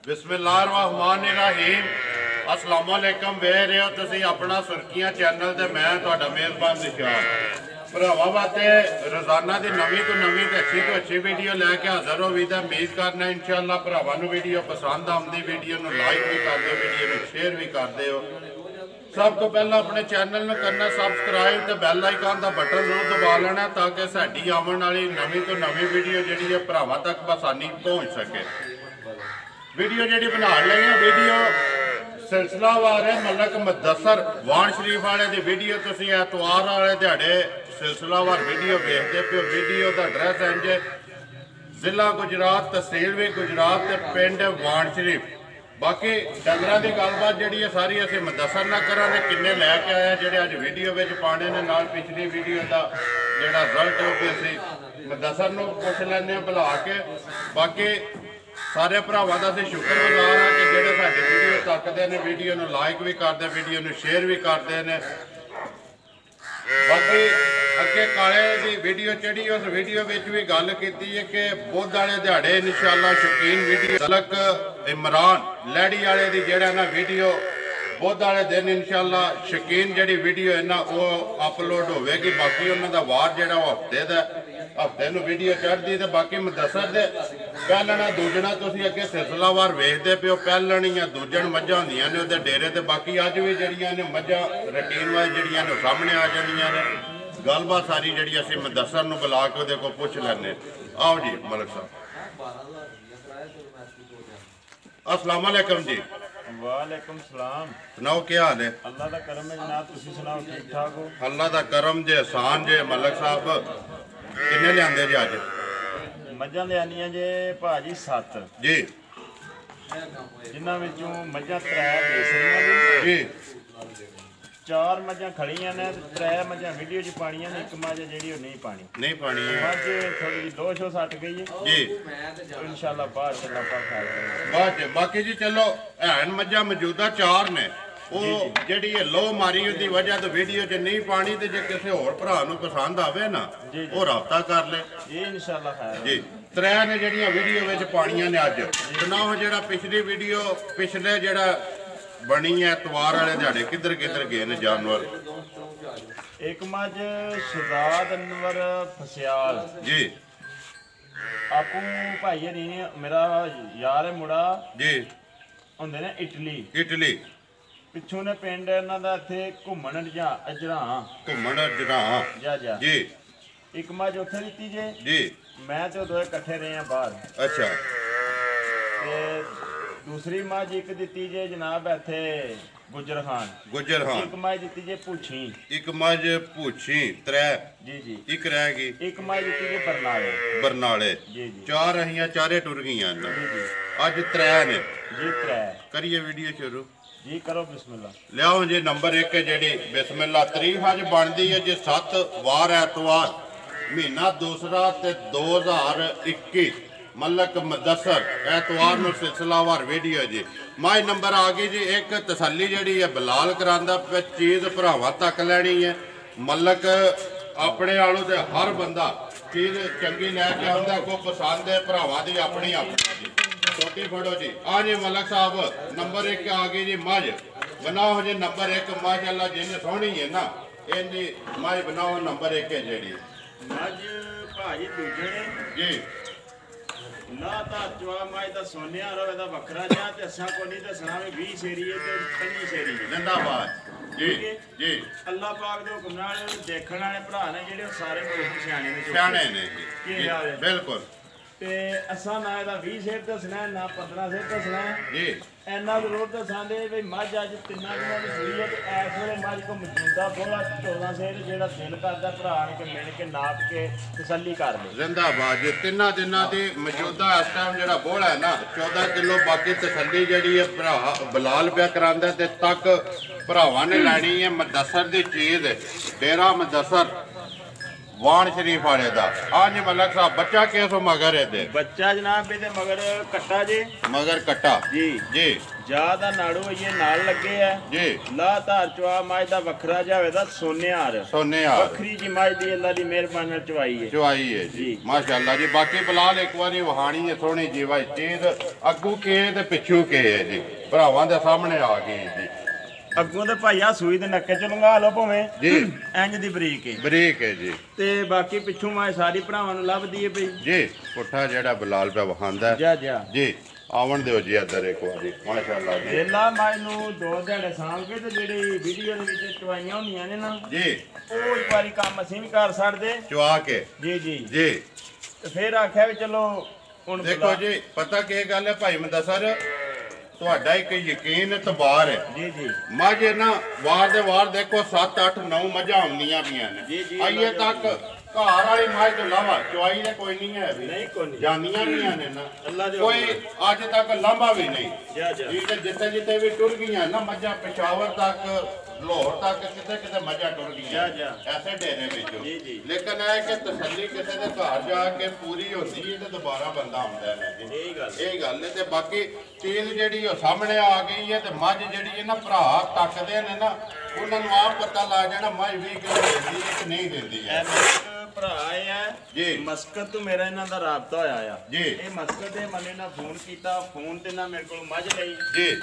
बिस्मिल्लाहिर्रहमानिर्रहीम अस्सलाम वालेकुम वे रहे हो तुसी अपना सुर्खियां चैनल ते मैं तुहाडा मेज़बान निशान भरावां वास्ते रोजाना की नवीं तो नवीं ते अच्छी वीडियो लैके हाज़र हो वीदा उम्मीद करना इंशाअल्लाह भरावां नूं वीडियो पसंद आउंदी वीडियो नूं लाइक भी कर दो वीडियो नूं शेयर भी कर दो। सब तो पहला अपने चैनल नूं करना सबसक्राइब ते बैल आइकन का बटन जरूर दबा लेना ताकि साडी आवन वाली नवीं तो नवीं वीडियो जिहड़ी है भरावां तक आसानी पहुँच सके। वीडियो जी बना रही है वीडियो सिलसिलावार है मलक मुदस्सर वाण शरीफ वाले की वीडियो तुम एतवार वाले दिहाड़े सिलसिलावार वीडियो देखते पे वीडियो का एड्रैस इंज जिला गुजरात तहसील भी गुजरात पिंड वाण शरीफ। बाकी डंगर की गलबात जी सारी असं मुदस्सर ना करा किन्ने लैके आए जो अज वीडियो में पाने ने नाल पिछली वीडियो का जोड़ा रिजल्ट है भी असी मुदस्सर नूं पुछ लैंदे बुला के। बाकी सारे भरावां दा असीं शुक्रगुजार हाँ कि जिहड़े साडी वीडियो तकदे ने वीडियो नूं लाइक भी करते वीडियो नूं शेयर भी करते हैं। बाकी अगे काले की वीडियो चढ़ी उस वीडियो में भी गल की है कि बुध वाले दिहाड़े इंशाअल्लाह शौकीन वीडियो तलक इमरान लैड़ी वाले की जिहड़ा ना वीडियो बुध वाले दिन इंशाअल्लाह शौकीन जी वीडियो है ना वो अपलोड होगी। बाकी उन्होंने वार जो हफ्ते वीडियो चढ़ती तो बाकी मुदस्सर दे पहलना दूजना तुम अगे सिलसिलावार वेखते पे हो पहलन या दूजन मझां होंदियां ने उहदे डेरे ते बाकी अज भी जड़ियां ने मझां रूटीन वाइज जड़ियां ने सामने आ जांदियां ने। गलबात सारी जी असीं मुदस्सर नूं बुला के उहदे कोल पुछ लैंदे। आओ जी मलिक साहब। अस्सलाम वालेकुम जी। वालेकुम सलाम। सुनाओ क्या हाल है? अल्लाह दा करम है जनाब, तुसीं सुनाओ ठीक ठाक हो? अल्लाह दा करम जे एहसान जे। मलिक साहब किन्ने लिआंदे जी अज? मझां लिआनियां जे भाजी 7 जी, जिन्हां विचों मझां 3 देसरियां जी, 4 मझां खड़ियां ने, 3 मझां वीडियो च पानियां ने, 1 मझ जेहड़ी नहीं पानी नहीं पानी है मझ थोड़ी जी 2 शो सट गई है जी। तो इंशाअल्लाह बाद च अल्लाह पाक खैर बाद बाकी जी चलो हैन मझां मौजूदा 4 ने वो जी लो मारी उसकी वजह तो वीडियो च नहीं पानी तो जो किसी होर भरा पसंद आवे ना वो रबता कर ले ये इंशाअल्लाह खैर जी। 3 ने जड़ियां वीडियो में पानियां ने अज सुनाओ जो पिछली वीडियो पिछले जड़ा बनी है एतवार वाले दिहाड़े किधर किधर गए ने जानवर? एक मझ शहजाद अनवर फसियाल जी आपू भाई हरी मेरा यार है मुड़ा जी होंदे ने इटली इटली पिछों ने पिंड इन्हां दा इत्थे घुम्मण अजरां घुम्मण अजरां जा जी। एक मझ उत्थे दित्ती जे जी मैं तो दोए इकट्ठे रहे हैं बाहर। अच्छा ते दूसरी मझ एक दित्ती जे जनाब इत्थे गुजर खान एक मझ दित्ती जे पूछी एक मझ पूछी 3 जी जी एक रह गई एक मझ दित्ती जे बरनाले जी जी 4 अहियां 4 टुर गईयां अज 3 ने जी 3 करिए वीडियो शुरू जी करो बिस्मिल्लाह। लियाओ जी नंबर 1 जी बिस्मिल्लाह तरीफ अज बनती है जी 7 वार एतवार महीना दूसरा ते 2021 मलक मुदस्सर एतवार नूं सिलसिलावार वीडियो जी। माई नंबर आ गई जी। एक तसल्ली जी है बिलाल करांदा पे चीज़ भरावां तक लैनी है। मलक अपने आलों ते हर बंदा चीज़ चंगी लैके आउंदा को पसंद है भरावां दी अपनी अपनी छोटी फड़ो जी। आ जी मलक साहब नंबर 1 आ गई जी मझ बनाओ जी नंबर 1 माशाअल्लाह जिन्हें सोहनी है ना इनकी मझ बनाओ नंबर 1 है जी मझ भाजी दूजे ने जी ना तो चवा मझ का सोने वाला एदा वखरा जा ते असां को नहीं दसना भी 20 शेरी है ते 25 शेरी है जिंदाबाद जी जी। अल्लाह पाक दे हुक्म नाल देखण वाले भरा ने जेडे सारे बहुत सियाणे ने जी बिल्कुल। ते असां ना एदा 20 शेर दसना ना 15 शेर दसना जी इन्ना जरूर दसांदे भी मझ अज 3 दिनां दी सूई है ते इस वेले मझ को मौजूदा बोला 14 शेर जेड़ा दिल करदा भरा आण के मिल के नाप के तसल्ली कर ले। जिंदाबाद जी 3 दिनां दी मौजूदा इस टाइम जेड़ा बोला है ना 14 किलो बाकी तसल्ली जी है भरा बिलाल पिया करांदा ते तक भरावां ने लैनी है मुदस्सर दी चीज़ डेरा मुदस्सर ਵਾਣ ਸ਼ਰੀਫ ਵਾਲੇ ਦਾ। ਹਾਂਜੀ ਮਲਕ ਸਾਹਿਬ ਬੱਚਾ ਕਿਸ ਮਗਰ ਇਹਦੇ? ਬੱਚਾ ਜਨਾਬ ਇਹਦੇ ਮਗਰ ਕੱਟਾ ਜੇ, ਮਗਰ ਕੱਟਾ ਜੀ ਜੀ ਜਾ ਦਾ ਨਾੜੂ ਇਹ ਨਾਲ ਲੱਗੇ ਆ ਜੀ। ਲਾ ਧਾਰ ਚਵਾ ਮੱਝ ਦਾ ਵੱਖਰਾ ਜਾਵੇ ਦਾ ਸੋਨਿਆਰ ਸੋਨਿਆਰ ਵੱਖਰੀ ਜੀ ਮੱਝ ਦੀ ਅੱਲਾ ਦੀ ਮਿਹਰਬਾਨੀ ਨਾਲ ਚਵਾਈ ਹੈ ਚਵਾਈ ਹੈ ਜੀ ਮਾਸ਼ਾਅੱਲਾ ਜੀ। ਬਾਕੀ ਬਲਾਲ ਇੱਕ ਵਾਰੀ ਵਹਾਣੀ ਹੈ ਸੋਹਣੀ ਜੀ ਵਾਈ ਚੀਜ਼ ਅੱਗੂ ਕੇ ਤੇ ਪਿੱਛੂ ਕੇ ਹੈ ਜੀ ਭਰਾਵਾਂ ਦੇ ਸਾਹਮਣੇ ਆ ਗਈ ਜੀ। ਅੱਗੋਂ ਤੇ ਭਾਈਆ ਸੂਈ ਦੇ ਨੱਕੇ ਚ ਲੰਘਾ ਲਓ ਭਾਵੇਂ ਜੀ ਇੰਜ ਦੀ ਬਰੀਕ ਹੈ ਬਰੀਕ ਹੈ ਜੀ। ਤੇ ਬਾਕੀ ਪਿੱਛੋਂ ਮੈਂ ਸਾਰੀ ਭਰਾਵਾਂ ਨੂੰ ਲੱਭਦੀ ਹੈ ਪਈ ਜੀ ਪੁੱਠਾ ਜਿਹੜਾ ਬਲਾਲ ਪਿਆ ਵਹਾਂਦਾ ਜਾ ਜਾ ਜੀ। ਆਵਣ ਦਿਓ ਜੀ ਇੱਧਰ ਇੱਕ ਵਾਰੀ ਮਾਸ਼ਾਅੱਲਾ ਜੀ। ਵੇਲਾ ਮੈਂ ਨੂੰ 2 ਦਿਹਾੜੇ ਸਾਂਭ ਕੇ ਤੇ ਜਿਹੜੀ ਵੀਡੀਓ ਦੇ ਵਿੱਚ ਚਵਾਈਆਂ ਹੁੰਦੀਆਂ ਨੇ ਨਾ ਜੀ ਉਹ ਇੱਕ ਵਾਰੀ ਕੰਮ ਅਸੀਂ ਵੀ ਕਰ ਸਕਦੇ ਚਵਾ ਕੇ ਜੀ ਜੀ ਜੀ। ਤੇ ਫਿਰ ਆਖਿਆ ਵੀ ਚਲੋ ਹੁਣ ਦੇਖੋ ਜੀ ਪਤਾ ਕੀ ਗੱਲ ਹੈ ਭਾਈ ਮੁਦੱਸਰ ਤੁਹਾਡਾ ਇੱਕ ਯਕੀਨ ਇਤਬਾਰ ਹੈ ਜੀ ਜੀ ਮੱਝ ਨਾ ਵਾਰ ਦੇ ਵਾਰ ਦੇਖੋ 7 8 9 ਮੱਝਾਂ ਹੁੰਦੀਆਂ ਪਈਆਂ ਜੀ, ਨੇ ਜੀ, ਆਈਏ ਤੱਕ ਘਰ ਵਾਲੀ ਮੱਝ ਤੋਂ ਲਾਵਾ ਚੁਆਈ ਨੇ ਕੋਈ ਨਹੀਂ ਹੈ ਵੀ ਨਹੀਂ ਕੋਈ ਨਹੀਂ ਜਾਂਦੀਆਂ ਪਈਆਂ ਨੇ ਨਾ ਅੱਲਾ ਦੇ ਕੋਈ ਅੱਜ ਤੱਕ ਲਾਂਭਾ ਵੀ ਨਹੀਂ ਜਾ ਜਾ ਠੀਕ ਹੈ ਜਿੱਥੇ ਜਿੱਥੇ ਵੀ ਟੁਰ ਗਈਆਂ ਨਾ ਮੱਝਾਂ ਪਸ਼ਾਵਰ ਤੱਕ ਲਾਹੌਰ ਤੱਕ ਕਿਤੇ ਕਿਤੇ ਮੱਝਾਂ ਟੁਰ ਗਈਆਂ ਜਾ। ਐਸੇ ਡੇਰੇ ਵਿੱਚੋਂ ਜੀ, ਜੀ। ਲੇਕਿਨ ਇਹ ਕਿ ਤਸੱਲੀ ਕਿਸੇ ਦੇ ਘਰ ਜਾ ਕੇ ਪੂਰੀ ਹੁੰਦੀ ਹੈ ਤੇ ਦੁਬਾਰਾ ਬੰਦਾ ਆਉਂਦਾ ਹੈ ਜੀ ਇਹ ਗੱਲ ਹੈ। ਤੇ ਬਾਕੀ ਚੀਜ਼ ਜਿਹੜੀ ਉਹ ਸਾਹਮਣੇ ਆ ਗਈ ਹੈ ਤੇ ਮੱਝ ਜਿਹੜੀ ਹੈ ਨਾ ਭਰਾ ਤੱਕਦੇ ਨੇ ਨਾ ਉਹਨਾਂ ਨੂੰ ਆਪ ਪਤਾ ਲੱਗ ਜਾਣਾ ਮੱਝ 20 ਕਿਲੋ ਦਿੰਦੀ ਹੈ ਕਿ ਨਹੀਂ ਦਿੰਦੀ ਹੈ। ਭਰਾ ਆਏ ਆ ਜੀ ਮਸਕਤ ਤੋਂ ਮੇਰਾ ਇਹਨਾਂ ਦਾ ਰਾਬਤਾ ਹੋਇਆ ਆ ਜੀ। ਇਹ ਮਸਕਤ ਦੇ ਮਨੇ ਨਾਲ ਫੋਨ ਕੀਤਾ ਫੋਨ ਤੇ ਨਾ ਮੇਰੇ ਕੋਲ ਮੱਝ ਲਈ ਜੀ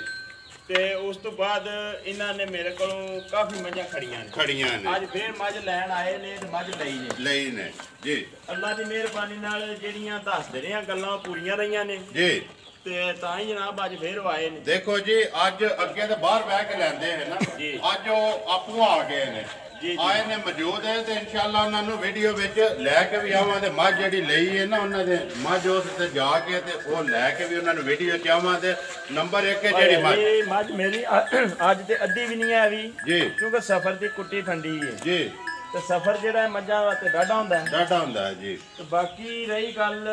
ਤੇ ਉਸ ਤੋਂ ਬਾਅਦ ਇਹਨਾਂ ਨੇ ਮੇਰੇ ਕੋਲੋਂ ਕਾਫੀ ਮੱਝਾਂ ਖੜੀਆਂ ਨੇ ਅੱਜ ਫੇਰ ਮੱਝ ਲੈਣ ਆਏ ਨੇ ਤੇ ਮੱਝ ਲਈ ਨੇ ਜੀ। ਅੱਲਾ ਦੀ ਮਿਹਰਬਾਨੀ ਨਾਲ ਜਿਹੜੀਆਂ ਦੱਸਦੇ ਰਹੇ ਆ ਗੱਲਾਂ ਉਹ ਪੂਰੀਆਂ ਰਹੀਆਂ ਨੇ ਜੀ। ਤੇ ਤਾਂ ਹੀ ਜਨਾਬ ਅੱਜ ਫੇਰ ਉਹ ਆਏ ਨੇ। ਦੇਖੋ ਜੀ ਅੱਜ ਅੱਗੇ ਤਾਂ ਬਾਹਰ ਬਹਿ ਕੇ ਲੈਂਦੇ ਹੈ ਨਾ ਅੱਜ ਉਹ ਆਪੂ ਆ ਗਏ ਨੇ ਆਏ ਨੇ ਮੌਜੂਦ ਹੈ ਤੇ ਇਨਸ਼ਾਅੱਲਾ ਉਹਨਾਂ ਨੂੰ ਵੀਡੀਓ ਵਿੱਚ ਲੈ ਕੇ ਵੀ ਆਵਾਂ ਤੇ ਮੱਝ ਜਿਹੜੀ ਲਈ ਹੈ ਨਾ ਉਹਨਾਂ ਦੇ ਮੱਝ ਉਸ ਤੇ ਜਾ ਕੇ ਤੇ ਉਹ ਲੈ ਕੇ ਵੀ ਉਹਨਾਂ ਨੂੰ ਵੀਡੀਓ ਚ ਆਵਾਂ ਤੇ ਨੰਬਰ 1 ਹੈ ਜਿਹੜੀ ਮੱਝ ਮੇਰੀ ਅੱਜ ਤੇ ਅੱਧੀ ਵੀ ਨਹੀਂ ਆਈ ਜੀ ਕਿਉਂਕਿ ਸਫ਼ਰ ਦੀ ਕੁੱਟੀ ਠੰਡੀ ਹੈ ਜੀ ਤੇ ਸਫ਼ਰ ਜਿਹੜਾ ਮੱਝਾਂ ਵਾਸਤੇ ਡਾਢਾ ਹੁੰਦਾ ਹੈ ਜੀ। ਤੇ ਬਾਕੀ ਰਹੀ ਗੱਲ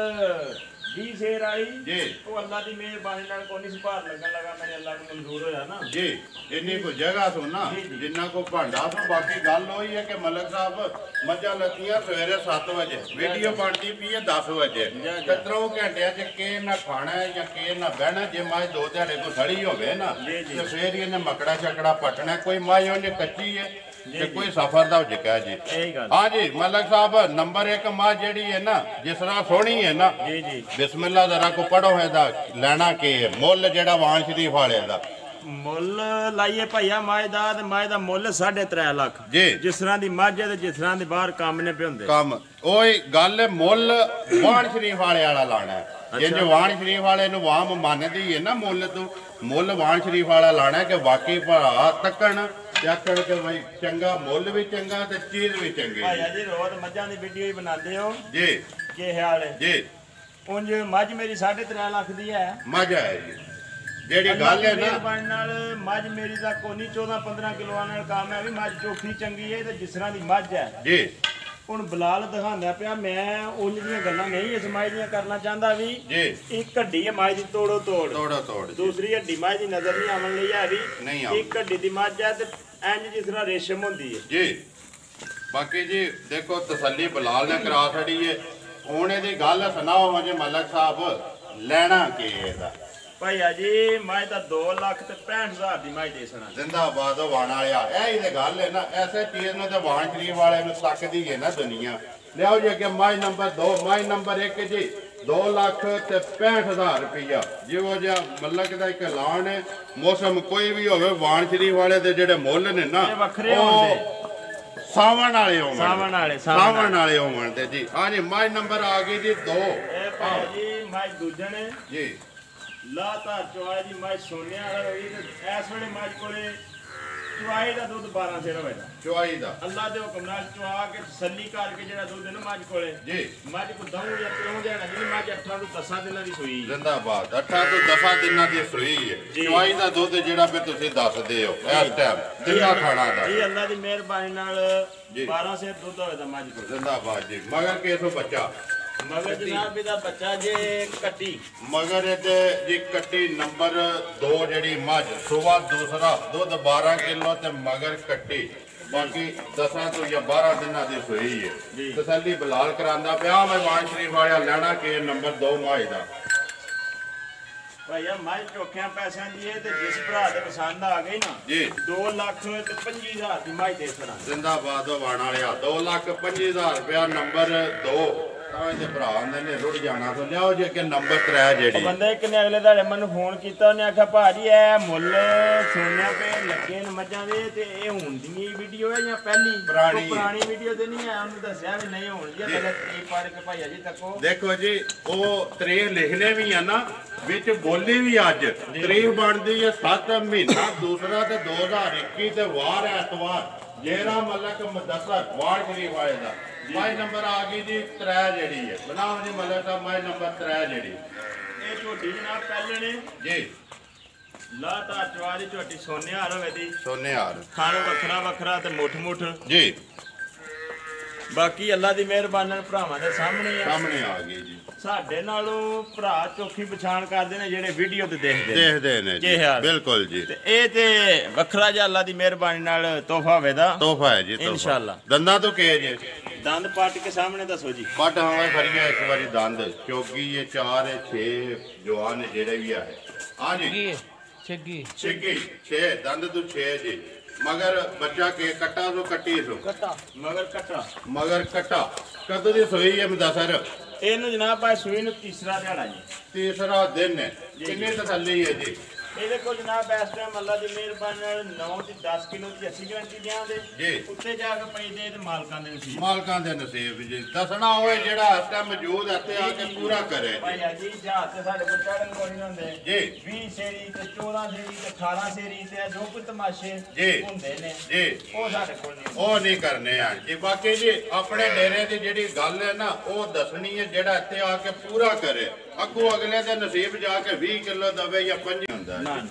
20 ਸ਼ੇਰ ਵਾਲੀ ਜੀ ਉਹ ਅੱਲਾ ਦੀ ਮਿਹਰਬਾਨੀ ਨਾਲ ਕੋਈ ਨਹੀਂ ਸੁਭਾਰ ਲੱਗਣ ਲੱਗਾ ਮੇਰੇ ਅੱਲਾ ਨੂੰ ਮਨਜ਼ੂਰ ਹੋਇਆ ਨਾ ਜੀ। ਇੰਨੀ ਕੋ ਜਗ੍ਹਾ ਤੋਂ ਨਾ ਜਿੰਨਾ ਕੋ ਭਾਂਡਾ ਤੋਂ ਬਾਕੀ ਗੱਲ ਹੋਈ ਹੈ ਕਿ ਮਲਕ ਸਾਹਿਬ ਮੱਝਾਂ ਲੱਤੀਆਂ ਸਵੇਰੇ 7 ਵਜੇ ਵੀਡੀਓ ਬਣਦੀ ਪਈ ਹੈ 10 ਵਜੇ ਤੇ 3 ਘੰਟਿਆਂ ਚ ਕੇ ਨਾ ਖਾਣਾ ਹੈ ਜਾਂ ਕੇ ਨਾ ਬਹਿਣਾ। ਜੇ ਮੱਝ 2 ਦਿਹਾੜੇ ਕੋ ਸੜੀ ਹੋਵੇ ਨਾ ਤੇ ਫੇਰ ਇਹਨੇ ਮਕੜਾ ਚੱਕੜਾ ਪਟਣਾ ਕੋਈ ਮੱਝ ਉਹਨੇ ਕੱਚੀ ਹੈ ਤੇ ਕੋਈ ਸਫਰ ਦਾ ਜਿਕਾ ਜੀ। ਹਾਂ ਜੀ ਮਲਕ ਸਾਹਿਬ ਨੰਬਰ 1 ਮੱਝ ਜਿਹੜੀ ਹੈ ਨਾ ਜਿਸ ਤਰ੍ਹਾਂ ਸੋਹਣੀ ਹੈ ਨਾ ਜੀ ਜੀ ਬਿਸਮਿਲ੍ਲਾ ਜ਼ਰਾ ਕੋ ਪੜੋ ਇਹਦਾ ਲੈਣਾ ਕੀ ਹੈ ਮੁੱਲ ਜਿਹੜਾ ਵਾਣ ਸ਼ਰੀਫ ਵਾਲੇ ਦਾ ਮੁੱਲ ਲਾਈਏ ਭਈਆ ਮੱਝ ਦਾ ਤੇ ਮੱਝ ਦਾ ਮੁੱਲ 3.5 ਲੱਖ ਜੀ। ਜਿਸ ਤਰ੍ਹਾਂ ਦੀ ਮੱਝ ਹੈ ਤੇ ਜਿਸ ਤਰ੍ਹਾਂ ਦੇ ਬਾਹਰ ਕੰਮ ਨੇ ਪਿਉਂਦੇ ਕੰਮ ਉਹੀ ਗੱਲ ਮੁੱਲ ਵਾਣ ਸ਼ਰੀਫ ਵਾਲੇ ਵਾਲਾ ਲਾਣਾ ਹੈ। ਜੇ ਵਾਣ ਸ਼ਰੀਫ ਵਾਲੇ ਨੂੰ ਵਾਮ ਮੰਨਦੀ ਹੈ ਨਾ ਮੁੱਲ ਤੋਂ ਮੁੱਲ ਵਾਣ ਸ਼ਰੀਫ ਵਾਲਾ ਲਾਣਾ ਕਿ ਵਾਕਈ ਭਰਾ ਤੱਕਣ ਆਖਣ ਕਿ ਬਈ ਚੰਗਾ ਮੁੱਲ ਵੀ ਚੰਗਾ ਤੇ ਚੀਜ਼ ਵੀ ਚੰਗੀ। ਭਾਈਆ ਜੀ ਰੋਜ਼ ਮੱਝਾਂ ਦੀ ਵੀਡੀਓ ਹੀ ਬਣਾਉਂਦੇ ਹੋ ਜੀ ਕੀ ਹਾਲ ਹੈ ਜੀ। ਉਂਝ ਮੱਝ ਮੇਰੀ 3.5 ਲੱਖ ਦੀ ਹੈ ਮੱਝ ਹੈ ਜੀ ਜਿਹੜੀ ਗੱਲ ਹੈ ਨਾ ਮਿਹਰਬਾਨੀ ਨਾਲ ਮੱਝ ਮੇਰੀ ਦਾ ਕੋਨੀ 14-15 ਕਿਲੋਆਂ ਨਾਲ ਕੰਮ ਹੈ ਵੀ ਮੱਝ ਚੋਖੀ ਚੰਗੀ ਹੈ ਤੇ ਜਿਸ ਤਰ੍ਹਾਂ ਦੀ ਮੱਝ ਹੈ ਜੀ। ਹੁਣ ਬਲਾਲ ਦਿਖਾਉਂਦਾ ਪਿਆ ਮੈਂ ਉਂਝ ਦੀਆਂ ਗੱਲਾਂ ਨਹੀਂ ਇਸ ਮੱਝ ਦੀਆਂ ਕਰਨਾ ਚਾਹੁੰਦਾ ਵੀ ਜੀ। ਇੱਕ ਹੱਡੀ ਹੈ ਮੱਝ ਦੀ ਤੋੜੋ ਤੋੜ ਦੂਸਰੀ ਹੱਡੀ ਮੱਝ ਦੀ ਨਜ਼ਰ ਨਹੀਂ ਆਉਣ ਲਈ ਹੈ ਵੀ ਇੱਕ ਹੱਡੀ ਦੀ ਮੱਝ ਹੈ ਤੇ ਇੰਜ ਜਿਸ ਤਰ੍ਹਾਂ ਰੇਸ਼ਮ ਹੁੰਦੀ ਹੈ ਜੀ। ਬਾਕੀ ਜੀ ਦੇਖੋ ਤਸੱਲੀ ਬਲਾਲ ਨੇ ਕਰਾ ਛੜੀ ਹੈ। ਹੁਣ ਇਹਦੀ ਗੱਲ ਸੁਣਾਓ ਮੁਝੇ ਮਲਕ ਸਾਹਿਬ ਲੈਣਾ ਕੀ ਇਹਦਾ? ਭਾਈਆ ਜੀ ਮੱਝ ਤਾਂ 2 ਲੱਖ ਤੇ 65,000 ਦੀ ਮੱਝ ਦੇ ਸਣਾ ਜ਼ਿੰਦਾਬਾਦ ਵਾਣ ਵਾਲਿਆ ਇਹ ਹੀ ਤੇ ਗੱਲ ਹੈ ਨਾ ਐਸੇ ਚੀਜ਼ ਨੂੰ ਤੇ ਵਾਣ ਸ਼ਰੀਫ ਵਾਲੇ ਨੂੰ ਤੱਕਦੀ ਹੈ ਨਾ ਦੁਨੀਆ। ਲਿਆਓ ਜੀ ਅੱਗੇ ਮੱਝ ਨੰਬਰ 2 ਮੱਝ ਨੰਬਰ 1 ਜੀ 2 ਲੱਖ ਤੇ 65,000 ਰੁਪਇਆ ਜਿਹੋ ਜਿਹਾ ਮਲਕ ਦਾ ਇੱਕ ਐਲਾਨ ਹੈ। ਮੌਸਮ ਕੋਈ ਵੀ ਹੋਵੇ ਵਾਣ ਸ਼ਰੀਫ ਵਾਲੇ ਦੇ ਜਿਹੜੇ ਮੁੱਲ ਨੇ ਨਾ ਵੱਖਰੇ ਹੁੰਦੇ ਸਾਵਣ ਵਾਲੇ ਹੋਣ ਸਾਵਣ ਵਾਲੇ ਹੋਣ ਤੇ ਜੀ। ਹਾਂ ਜੀ ਮੱਝ ਨੰਬਰ ਆ ਗਈ ਜੀ 2 ਇਹ ਭਾਈ ਜੀ ਮੱਝ ਦੂਜਣੇ ਜੀ ਲਾਤਾ ਚਵਾਈ ਦੀ ਮੱਝ ਸੋਨੇ ਵਾਲਾ ਹੋਈ ਤੇ ਇਸ ਵੇਲੇ ਮੱਝ ਕੋਲੇ ਚਵਾਈ ਦਾ ਦੁੱਧ 12 ਸੇਰ ਹੋਵੇਗਾ ਚਵਾਈ ਦਾ ਅੱਲਾ ਦੇ ਹੁਕਮ ਨਾਲ ਚਵਾ ਕੇ ਤਸੱਲੀ ਕਰਕੇ ਜਿਹੜਾ ਦੁੱਧ ਨਾ ਮੱਝ ਕੋਲੇ ਜੀ ਮੱਝ ਕੋ ਦਊ ਜਾਂ ਪਿਓ ਦੇਣਾ ਜਿਹੜੀ ਮੱਝ 8 ਤੋਂ 10 ਦਿਨਾਂ ਦੀ ਸੂਈ ਜ਼ਿੰਦਾਬਾਦ 8 ਤੋਂ 10 ਦਿਨਾਂ ਦੀ ਸੂਈ ਹੈ ਚਵਾਈ ਦਾ ਦੁੱਧ ਜਿਹੜਾ ਵੀ ਤੁਸੀਂ ਦੱਸਦੇ ਹੋ ਇਸ ਟਾਈਮ ਕਿੰਨਾ ਖਾਣਾ ਦਾ ਜੀ ਅੱਲਾ ਦੀ ਮਿਹਰਬਾਨੀ ਨਾਲ 12 ਸੇਰ ਦੁੱਧ ਹੋਵੇਗਾ ਮੱਝ ਕੋਲ ਜ਼ਿੰਦਾਬਾਦ ਜੀ। ਮਗਰ ਕਿਸੋ ਬੱਚਾ ਮਗਰ ਜਨਾਬ ਇਹਦਾ ਬੱਚਾ ਜੇ ਕੱਟੀ ਮਗਰ ਇਹਦੇ ਜੀ ਕੱਟੀ ਨੰਬਰ 2 ਜਿਹੜੀ ਮੱਝ ਸੁਬਾ ਦੂਸਰਾ ਦੁੱਧ 12 ਕਿਲੋ ਤੇ ਮਗਰ ਕੱਟੀ ਬਾਕੀ 10 ਤੋਂ ਜਾਂ 12 ਦਿਨਾਂ ਦੀ ਸੂਈ ਹੈ ਤਸੱਲੀ ਬਲਾਲ ਕਰਾਂਦਾ ਪਿਆ ਮੈਂ ਵਾਣ ਸ਼ਰੀਫ ਵਾਲਿਆ ਲੈਣਾ ਕਿ ਨੰਬਰ 2 ਮਾਈ ਦਾ ਭਾਈਆ ਮਾਈ ਚੋਖਿਆਂ ਪੈਸਿਆਂ ਦੀ ਹੈ ਤੇ ਜਿਸ ਭਰਾ ਦੇ ਪਸੰਦ ਆ ਗਈ ਨਾ ਜੀ 2,25,000 ਦੀ ਮਾਈ ਦੇ ਸਰਾਂ ਜ਼ਿੰਦਾਬਾਦ ਵਾਣ ਵਾਲਿਆ 2,25,000 ਰੁਪਇਆ ਨੰਬਰ 2 ਤਾਂ ਇਹਦੇ ਭਰਾ ਆਂਦੇ ਨੇ ਰੁੜ ਜਾਣਾ ਤੋਂ ਲਿਆਓ ਜੇ ਕਿ ਨੰਬਰ 3 ਜਿਹੜੀ ਬੰਦੇ ਇੱਕ ਨੇ ਅਗਲੇ ਦਿਹਾੜੇ ਮੈਨੂੰ ਫੋਨ ਕੀਤਾ ਉਹਨੇ ਆਖਿਆ ਭਾਜੀ ਇਹ ਮੁੱਲ ਸੋਨਿਆ ਪੇ ਲੱਗੇ ਨੇ ਮੱਝਾਂ ਦੇ ਤੇ ਇਹ ਹੁਣ ਦੀ ਵੀਡੀਓ ਹੈ ਜਾਂ ਪੁਰਾਣੀ ਵੀਡੀਓ ਤੇ ਨਹੀਂ ਆ ਉਹਨੂੰ ਦੱਸਿਆ ਵੀ ਨਹੀਂ ਹੋਣ ਜੀ ਪਹਿਲੇ ਤਰੀਕ ਪੜ ਕੇ ਭਾਈਆ ਜੀ ਤੱਕੋ ਦੇਖੋ ਜੀ ਉਹ ਤਰੀਕ ਲਿਖਨੇ ਵੀ ਆ ਨਾ ਵਿੱਚ ਬੋਲੀ ਵੀ ਅੱਜ ਤਰੀਕ ਬਣਦੀ ਹੈ 7 ਮਹੀਨਾ ਦੂਸਰਾ ਤੇ 2021 ਤੇ ਵਾਰ ਐਤਵਾਰ ਜੇਰਾ ਮਲਕ ਮੁਦੱਸਰ ਵਾਰ ਸ਼ਰੀਫ ਵਾਲੇ ਦਾ ਮਾਈ ਨੰਬਰ ਆ ਗਈ ਜੀ 3 ਜਿਹੜੀ ਹੈ ਬਣਾਓ ਜੀ ਮਲਕ ਸਾਹਿਬ ਮਾਈ ਨੰਬਰ 3 ਜਿਹੜੀ ਇਹ ਝੋਟੀ ਜਨਾਬ ਪਹਿਲੇ ਨੇ ਜੀ ਲਾਤਾ ਚਵਾਰੀ ਝੋਟੀ ਸੋਨਿਹਾਰ ਹੋਵੇ ਦੀ ਸੋਨਿਹਾਰ ਖਾਣ ਵੱਖਰਾ ਤੇ ਮੁੱਠ ਜੀ ਬਾਕੀ ਅੱਲਾ ਦੀ ਮਿਹਰਬਾਨੀ ਨਾਲ ਭਰਾਵਾਂ ਦੇ ਸਾਹਮਣੇ ਆ ਗਈ ਜੀ ਸਾਡੇ ਨਾਲੋਂ ਭਰਾ ਚੋਖੀ ਪਛਾਣ ਕਰਦੇ ਨੇ ਜਿਹੜੇ ਵੀਡੀਓ ਤੇ ਦੇਖਦੇ ਨੇ ਜੀ ਬਿਲਕੁਲ ਜੀ ਤੇ ਇਹ ਤੇ ਵੱਖਰਾ ਜਿਹਾ ਅੱਲਾ ਦੀ ਮਿਹਰਬਾਨੀ ਨਾਲ ਤੋਹਫਾ ਹੋਵੇਦਾ ਤੋਹਫਾ ਹੈ ਜੀ ਇਨਸ਼ਾਅੱਲਾ ਦੰਦਾਂ ਤੋਂ ਕੀ ਜੀ ਦੰਦ ਪੱਟ ਕੇ ਸਾਹਮਣੇ ਦੱਸੋ ਜੀ ਪੱਟ ਹਾਂ ਫਰੀਆਂ ਇੱਕ ਵਾਰੀ ਦੰਦ ਚੋਗੀ ਇਹ 4 6 ਜਵਾਨ ਜਿਹੜੇ ਵੀ ਆ ਹਾਂ ਜੀ ਛੱਗੀ 6 ਦੰਦ ਤੋਂ 6 ਜੀ ਮਗਰ ਬੱਚਾ ਕੇ ਕੱਟਾ ਸੋ ਕੱਟੀ ਸੋ ਮਗਰ ਕੱਟਾ ਕਦੋਂ ਦੀ ਸੋਈ ਹੈ ਮੁਦੱਸਰ ਇਹਨੂੰ ਜਨਾਬ ਆ ਸੂਈ ਨੂੰ ਤੀਸਰਾ ਦਿਹਾੜਾ ਜੀ ਤੀਸਰਾ ਦਿਨ ਹੈ ਕਿੰਨੀ ਤਸੱਲੀ ਹੈ ਜੀ ਇਹਦੇ ਕੋਲ ਜਨਾਬ ਇਸ ਟਾਈਮ ਅੱਲਾ ਦੀ ਮਿਹਰਬਾਨੀ ਨਾਲ 9 ਤੇ 10 ਕਿਲੋ ਦੀ ਅਸੀਂ ਗਰੰਟੀ ਦਿਆਂਗੇ ਜੀ ਉੱਤੇ ਜਾ ਕੇ ਪਈ ਦੇ ਤੇ ਮਾਲਕਾਂ ਦੇ ਨਸੀਬ ਜੀ ਦੱਸਣਾ ਹੋਏ ਜਿਹੜਾ ਇਸ ਟਾਈਮ ਮੌਜੂਦ ਇੱਥੇ ਆ ਕੇ ਪੂਰਾ ਕਰੇ ਭਾਈ ਜੀ ਜਹਾਜ਼ ਤੇ ਸਾਡੇ ਕੋਲ ਚੜਨ ਕੋਈ ਨਹੀਂ ਹੁੰਦੇ ਜੀ 20 ਸੇਰੀ ਤੇ 14 ਸੇਰੀ ਤੇ 18 ਸੇਰੀ ਤੇ ਜੋ ਕੋਈ ਤਮਾਸ਼ੇ ਹੁੰਦੇ ਨੇ ਜੀ ਉਹ ਸਾਡੇ ਕੋਲ ਨਹੀਂ ਉਹ ਨਹੀਂ ਕਰਨੇ ਆ ਜੀ ਬਾਕੀ ਜੀ ਆਪਣੇ ਡੇਰੇ ਦੀ ਜਿਹੜੀ ਗੱਲ ਹੈ ਨਾ ਉਹ ਦੱਸਣੀ ਹੈ ਜਿਹੜਾ ਇੱਥੇ ਆ ਕੇ ਪੂਰਾ ਕਰੇ ਅੱਗੋਂ ਅਗਲੇ ਦੇ ਨਸੀਬ ਜਾ ਕੇ 20 ਕਿਲੋ ਦਵੇ ਜਾਂ 5 ਹੁੰਦਾ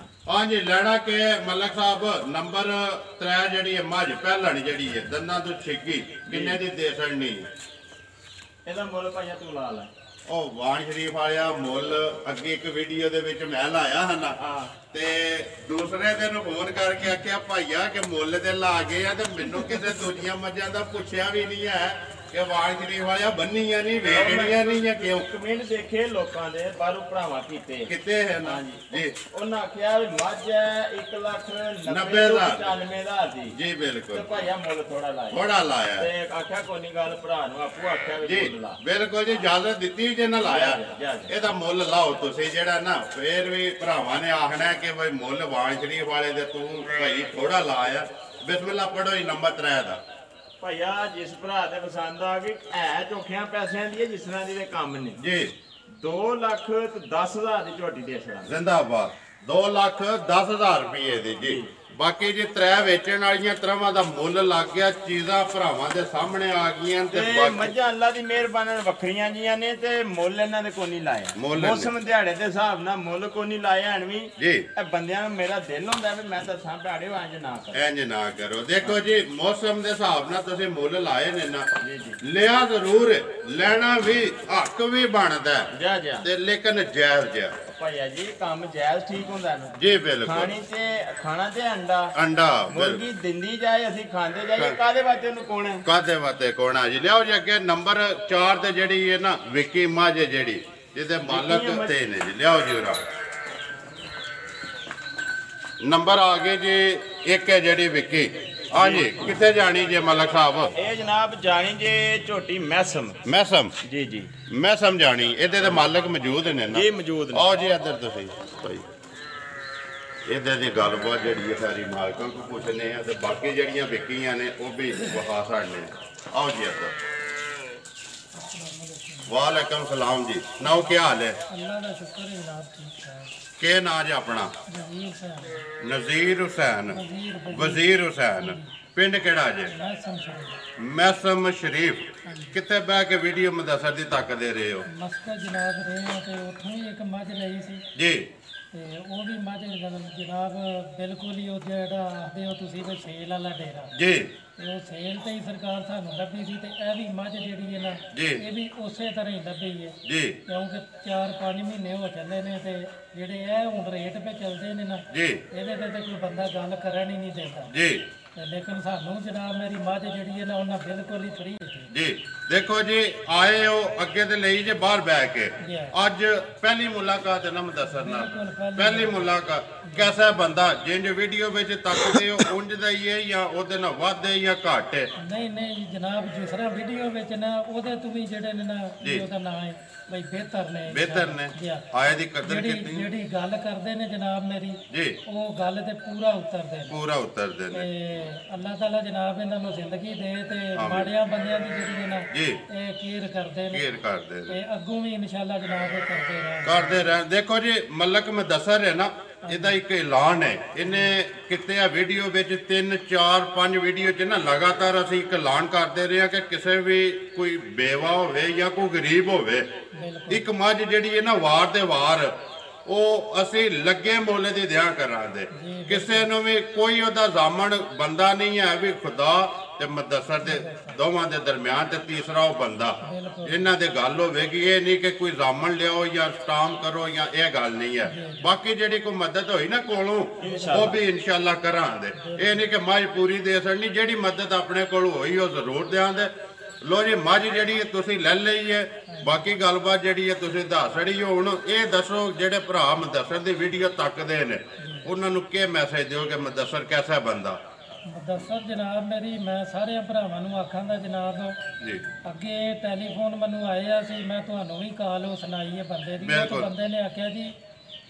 ਹਾਂ ਜੀ ਲੈਣਾ ਕਿ ਮਲਕ ਸਾਹਿਬ ਨੰਬਰ 3 ਜਿਹੜੀ ਹੈ ਮੱਝ ਪਹਿਲਣ ਜਿਹੜੀ ਹੈ ਦੰਦਾਂ ਤੋਂ ਛਿੱਗੀ ਕਿੰਨੇ ਦੀ ਦੇ ਛੜਨੀ ਇਹਦਾ ਮੁੱਲ ਭਾਈਆ ਤੂੰ ਲਾ ਲੈ ਉਹ ਵਾਣ ਸ਼ਰੀਫ ਵਾਲਿਆ ਮੁੱਲ ਅੱਗੇ ਇੱਕ ਵੀਡੀਓ ਦੇ ਵਿੱਚ ਮੈਂ ਲਾਇਆ ਹਨਾ ਤੇ ਦੂਸਰੇ ਦਿਨ ਫੋਨ ਕਰਕੇ ਆਖਿਆ ਭਾਈਆ ਕਿ ਮੁੱਲ ਤੇ ਲਾ ਗਏ ਆ ਤੇ ਮੈਨੂੰ ਕਿਸੇ ਦੂਜੀਆਂ ਮੱਝਾਂ ਦਾ ਪੁੱਛਿਆ ਵੀ ਨਹੀਂ ਹੈ ਕਿ ਵਾਣ ਸ਼ਰੀਫ ਵਾਲਿਆ ਬੰਨੀਆਂ ਨਹੀਂ ਵੇਚਣੀਆਂ ਨਹੀਂ ਆ ਕਿਉਂ ਕਮੈਂਟ ਦੇਖੇ ਲੋਕਾਂ ਦੇ ਬਾਹਰੋਂ ਭਰਾਵਾਂ ਕਿਤੇ ਹੈ ਨਾ ਜੀ ਉਹਨਾਂ ਆਖਿਆ ਵੀ ਮੱਝ 1,90,000 ਦੀ ਜੀ ਬਿਲਕੁਲ ਤੇ ਭਾਈਆ ਮੁੱਲ ਥੋੜਾ ਲਾਇਆ ਤੇ ਆਖਿਆ ਕੋਈ ਨਹੀਂ ਗੱਲ ਭਰਾ ਨੂੰ ਆਪੂ ਆਖਿਆ ਵੀ ਮੁੱਲ ਲਾ ਬਿਲਕੁਲ ਜੀ ਇਜਾਜ਼ਤ ਦਿੱਤੀ ਜੇ ਨਾ ਲਾਇਆ ਇਹਦਾ ਮੁੱਲ ਲਾਓ ਤੁਸੀਂ ਜਿਹੜਾ ਨਾ ਫੇਰ ਵੀ ਭਰਾਵਾਂ ਨੇ ਆਖਣਾ ਕਿ ਬਈ ਮੁੱਲ ਵਾਣ ਸ਼ਰੀਫ ਵਾਲੇ ਦੇ ਤੂੰ ਭਾਈ ਥੋੜਾ ਲਾਇਆ ਬਿਸਮਿਲ੍ਲਾ ਪੜੋ ਜੀ ਨੰਬਰ 3 ਦਾ ਭਾਈਆ ਜਿਸ ਭਰਾ ਦੇ ਪਸੰਦ ਆ ਗਈ ਹੈ ਚੋਖਿਆਂ ਪੈਸਿਆਂ ਦੀ ਜਿਸ ਤਰ੍ਹਾਂ ਦੀ ਕੰਮ ਨੇ ਜੀ 2,10,000 ਦੀ ਝੋਟੀ ਦੇ ਛੜਾ ਜ਼ਿੰਦਾਬਾਦ 2,10,000 ਰੁਪਏ ਦੀ ਜੀ ਬਾਕੀ ਜੀ 3 ਵੇਚਣ ਵਾਲੀਆਂ ਤਰ੍ਹਾਂ ਦਾ ਮੁੱਲ ਲੱਗ ਗਿਆ ਚੀਜ਼ਾਂ ਭਰਾਵਾਂ ਦੇ ਸਾਹਮਣੇ ਆ ਗਈਆਂ ਤੇ ਮੱਝਾਂ ਅੱਲਾ ਦੀ ਮਿਹਰਬਾਨੀ ਨਾਲ ਵੱਖਰੀਆਂ ਜੀਆਂ ਨੇ ਤੇ ਮੁੱਲ ਇਹਨਾਂ ਦੇ ਕੋਈ ਨਹੀਂ ਲਾਇਆ ਮੌਸਮ ਦਿਹਾੜੇ ਦੇ ਹਿਸਾਬ ਨਾਲ ਮੁੱਲ ਕੋਈ ਨਹੀਂ ਲਾਇਆ ਹਣ ਵੀ ਜੀ ਇਹ ਬੰਦਿਆਂ ਨੂੰ ਮੇਰਾ ਦਿਲ ਹੁੰਦਾ ਵੀ ਮੈਂ ਦੱਸਾਂ ਭਾੜੇ ਇੰਜ ਨਾ ਕਰੋ ਦੇਖੋ ਜੀ ਮੌਸਮ ਦੇ ਹਿਸਾਬ ਨਾਲ ਤੁਸੀਂ ਮੁੱਲ ਲਾਏ ਨੇ ਨਾ ਲਿਆ ਜ਼ਰੂਰ ਲੈਣਾ ਵੀ ਹੱਕ ਵੀ ਬਣਦਾ ਤੇ ਲੇਕਿਨ ਜਾਇਜ਼ ਜਿਹਾ ਭਾਈਆ ਜੀ ਕੰਮ ਜਾਇਜ਼ ਠੀਕ ਹੁੰਦਾ ਨਾ ਜੀ ਬਿਲਕੁਲ ਖਾਣਾ ਤੇ ਅੰਡਾ ਮੁਰਗੀ ਦਿੰਦੀ ਜਾਏ ਅਸੀਂ ਖਾਂਦੇ ਜਾਈਏ ਕਾਦੇ ਵਾਸਤੇ ਉਹਨੂੰ ਕੋਣਾ ਕਾਦੇ ਵਾਸਤੇ ਕੋਣਾ ਜੀ ਲਿਆਓ ਜੀ ਅੱਗੇ ਨੰਬਰ 4 ਤੇ ਜਿਹੜੀ ਹੈ ਨਾ ਵਿੱਕੀ ਮੱਝ ਜਿਹੜੀ ਜਿਹਦੇ ਮਾਲਕ ਤੇ ਨੇ ਜੀ ਲਿਆਓ ਜੀ ਉਹਦਾ ਨੰਬਰ ਆ ਗਏ ਜੀ ਇੱਕ ਹੈ ਜਿਹੜੀ ਵਿੱਕੀ ਹਾਂ ਜੀ ਕਿੱਥੇ ਜਾਣੀ ਜੇ ਮਲਕ ਸਾਹਿਬ ਇਹ ਜਨਾਬ ਜਾਣੀ ਜੇ ਝੋਟੀ ਮੈਸਮ ਜੀ ਮੈਸਮ ਜਾਣੀ ਇਹਦੇ ਤੇ ਮਾਲਕ ਮੌਜੂਦ ਨੇ ਨਾ ਜੀ ਮੌਜੂਦ ਨੇ ਆਓ ਜੀ ਇੱਧਰ ਤੁਸੀਂ ਭਾਈ ਇਹਦੇ ਦੀ ਗੱਲਬਾਤ ਜਿਹੜੀ ਹੈ ਸਾਰੀ ਮਾਲਕਾਂ ਕੋ ਪੁੱਛਨੇ ਆ ਤੇ ਬਾਕੀ ਜਿਹੜੀਆਂ ਵਿਕੀਆਂ ਨੇ ਉਹ ਵੀ ਵਿਖਾ ਸਕਦੇ ਆਓ ਜੀ ਇੱਧਰ ਵਾਲੇਕਮ ਸਲਾਮ ਜੀ ਨਾਓ ਕੀ ਹਾਲ ਹੈ ਅੱਲਾ ਦਾ ਸ਼ੁਕਰ ਹੈ ਜਨਾਬ ਠੀਕ ਹੈ ਕੀ ਨਾਂ ਜੀ ਆਪਣਾ ਨਜ਼ੀਰ ਹੁਸੈਨ ਵਜ਼ੀਰ ਹੁਸੈਨ ਪਿੰਡ ਕਿਹੜਾ ਜੇ ਮੈਸਮ ਸ਼ਰੀਫ ਕਿੱਥੇ ਬਹਿ ਕੇ ਵੀਡੀਓ ਮੁਦੱਸਰ ਦੀ ਤੱਕ ਦੇ ਰਹੇ ਹੋ ਮਸਕਤ ਜਨਾਬ ਰਹੇ ਤੇ ਉੱਥੋਂ ਹੀ ਇੱਕ ਮੱਝ ਲਈ ਸੀ ਜੀ ਤੇ ਉਹ ਵੀ ਮੱਝ ਜਨਾਬ ਬਿਲਕੁਲ ਹੀ ਉਹ ਜਿਹੜਾ ਆਖਦੇ ਹੋ ਤੁਸੀਂ ਵੀ ਸੇਲ ਵਾਲਾ ਡੇਰਾ ਜੀ ਤੇ ਉਹ ਸੇਲ ਤੇ ਹੀ ਸਰਕਾਰ ਸਾਨੂੰ ਲੱਭੀ ਸੀ ਤੇ ਇਹ ਵੀ ਮੱਝ ਜਿਹੜੀ ਹੈ ਨਾ ਜੀ ਇਹ ਵੀ ਉਸੇ ਤਰ੍ਹਾਂ ਹੀ ਲੱਭੀ ਹੈ ਜੀ ਕਿਉਂਕਿ 4-5 ਮਹੀਨੇ ਹੋ ਚੱਲੇ ਨੇ ਤੇ ਜਿਹੜੇ ਇਹ ਹੁਣ ਰੇਟ 'ਤੇ ਚੱਲਦੇ ਨੇ ਨਾ ਜੀ ਇਹਦੇ ਤੇ ਕੋਈ ਬੰਦਾ ਗੱਲ ਕਰਨ ਹੀ ਨਹੀਂ ਦਿੰਦਾ ਜੀ ਤੇ ਲੇਕਿਨ ਸਾਨੂੰ ਜਨਾਬ ਮੇਰੀ ਮੱਝ ਜਿਹੜੀ ਹੈ ਨਾ ਉਹਨਾਂ ਬਿਲਕੁਲ ਹੀ ਫਰੀ ਸੀ ਜੀ ਦੇਖੋ ਜੀ ਆਏ ਹੋ ਅੱਗੇ ਤੇ ਲਈ ਜੇ ਬਾਹਰ ਬੈ ਕੇ ਜੀ। ਅੱਜ ਪਹਿਲੀ ਮੁਲਾਕਾਤ ਹੈ ਨਾ ਮੁਦੱਸਰ ਨਾਲ ਬਿਲਕੁਲ ਪਹਿਲੀ ਮੁਲਾਕਾਤ ਕੈਸਾ ਬੰਦਾ ਜਿੰਜ ਵੀਡੀਓ ਵਿੱਚ ਤੱਕਦੇ ਹੋ ਉਂਝ ਦਾ ਹੀ ਹੈ ਜਾਂ ਉਹਦੇ ਨਾਲ ਵੱਧ ਹੈ ਜਾਂ ਘੱਟ ਹੈ ਨਹੀਂ ਨਹੀਂ ਜਨਾਬ ਜਿਸ ਤਰ੍ਹਾਂ ਵੀਡੀਓ ਵਿੱਚ ਨਾ ਉਹਦੇ ਤੋਂ ਵੀ ਜਿਹੜੇ ਨੇ ਨਾ ਜੀ। ਉਹਦਾ ਨਾਂ ਹੈ ਬਈ ਬਿਹਤਰ ਨੇ ਬਿਹਤਰ ਨੇ ਜੀ। ਆਏ ਦੀ ਕਦਰ ਜਿਹੜੀ ਕੀਤੀ ਜਿਹੜੀ ਗੱਲ ਕਰਦੇ ਨੇ ਜਨਾਬ ਮੇਰੀ ਜੀ ਉਹ ਗੱਲ ਤੇ ਪੂਰਾ ਉਤਰਦੇ ਨੇ ਪੂਰਾ ਉਤਰਦੇ ਨੇ ਤੇ ਅੱਲਾਹ ਤਾਲਾ ਜਨਾਬ ਇਹਨਾਂ ਨੂੰ ਜ਼ਿੰਦਗੀ ਦੇ ਤੇ ਮਾੜਿਆਂ ਬੰਦਿਆਂ ਦੀ ਜਿਹੜੀ ਹੈ ਨਾ ਜੀ ਇਹ ਕੇਅਰ ਕਰਦੇ ਨੇ ਕੇਅਰ ਕਰਦੇ ਨੇ ਤੇ ਅੱਗੋਂ ਵੀ ਇਨਸ਼ਾਅੱਲਾ ਜਨਾਬ ਇਹ ਕਰਦੇ ਰਹਿਣ ਕਰਦੇ ਰਹਿਣ ਦੇਖੋ ਜੀ ਮਲਕ ਮੁਦੱਸਰ ਹੈ ਨਾ ਇਹਦਾ ਇੱਕ ਐਲਾਨ ਹੈ ਇਹਨੇ ਕਿਤੇ ਆ ਵੀਡੀਓ ਵਿੱਚ 3 4 5 ਵੀਡੀਓ 'ਚ ਨਾ ਲਗਾਤਾਰ ਅਸੀਂ ਇੱਕ ਐਲਾਨ ਕਰਦੇ ਰਹੇ ਹਾਂ ਕਿ ਕਿਸੇ ਵੀ ਕੋਈ ਬੇਵਾ ਹੋਵੇ ਜਾਂ ਕੋਈ ਗਰੀਬ ਹੋਵੇ ਇੱਕ ਮੱਝ ਜਿਹੜੀ ਹੈ ਨਾ ਵਾਰ ਦੇ ਵਾਰ ਉਹ ਅਸੀਂ ਲੱਗੇ ਮੁੱਲ ਦੀ ਦਿਆਂ ਕਰਾਂਗੇ ਕਿਸੇ ਨੂੰ ਵੀ ਕੋਈ ਉਹਦਾ ਜ਼ਾਮਣ ਬੰਦਾ ਨਹੀਂ ਹੈ ਵੀ ਖੁਦਾ ਤੇ ਮੁਦੱਸਰ ਦੇ ਦੋਵਾਂ ਦੇ ਦਰਮਿਆਨ ਤੇ ਤੀਸਰਾ ਉਹ ਬੰਦਾ ਇਹਨਾਂ ਦੇ ਗੱਲ ਹੋਵੇਗੀ ਇਹ ਨਹੀਂ ਕਿ ਕੋਈ ਜ਼ਾਮਣ ਲਿਆਓ ਜਾਂ ਸਟਾਮ ਕਰੋ ਜਾਂ ਇਹ ਗੱਲ ਨਹੀਂ ਹੈ ਬਾਕੀ ਜਿਹੜੀ ਕੋਈ ਮਦਦ ਹੋਈ ਨਾ ਕੋਲੋਂ ਉਹ ਵੀ ਇਨਸ਼ਾਅੱਲਾ ਕਰਾਂਗੇ ਇਹ ਨਹੀਂ ਕਿ ਮੱਝ ਪੂਰੀ ਦੇ ਸਕਣੀ ਜਿਹੜੀ ਮਦਦ ਆਪਣੇ ਕੋਲ ਹੋਈ ਉਹ ਜ਼ਰੂਰ ਦਿਆਂਗੇ ਲੋ ਜੀ ਮੱਝ ਜਿਹੜੀ ਤੁਸੀਂ ਲੈ ਲਈ ਹੈ ਬਾਕੀ ਗੱਲਬਾਤ ਜਿਹੜੀ ਹੈ ਤੁਸੀਂ ਦੱਸ ਰਹੀ ਹੋ ਹੁਣ ਇਹ ਦੱਸੋ ਜਿਹੜੇ ਭਰਾ ਮੁਦੱਸਰ ਦੀ ਵੀਡੀਓ ਤੱਕਦੇ ਨੇ ਉਹਨਾਂ ਨੂੰ ਕੀ ਮੈਸੇਜ ਦਿਓ ਕਿ ਮੁਦੱਸਰ ਕੈਸਾ ਬੰਦਾ ਮੁਦੱਸਰ ਜਨਾਬ ਮੇਰੀ ਮੈਂ ਸਾਰਿਆਂ ਭਰਾਵਾਂ ਨੂੰ ਆਖਾਂਗਾ ਜਨਾਬ ਜੀ ਅੱਗੇ ਟੈਲੀਫੋਨ ਮੈਨੂੰ ਆਇਆ ਸੀ ਮੈਂ ਤੁਹਾਨੂੰ ਵੀ ਕਾਲ ਉਹ ਸੁਣਾਈ ਹੈ ਬੰਦੇ ਦੀ ਉਹ ਬੰਦੇ ਨੇ ਆਖਿਆ ਜੀ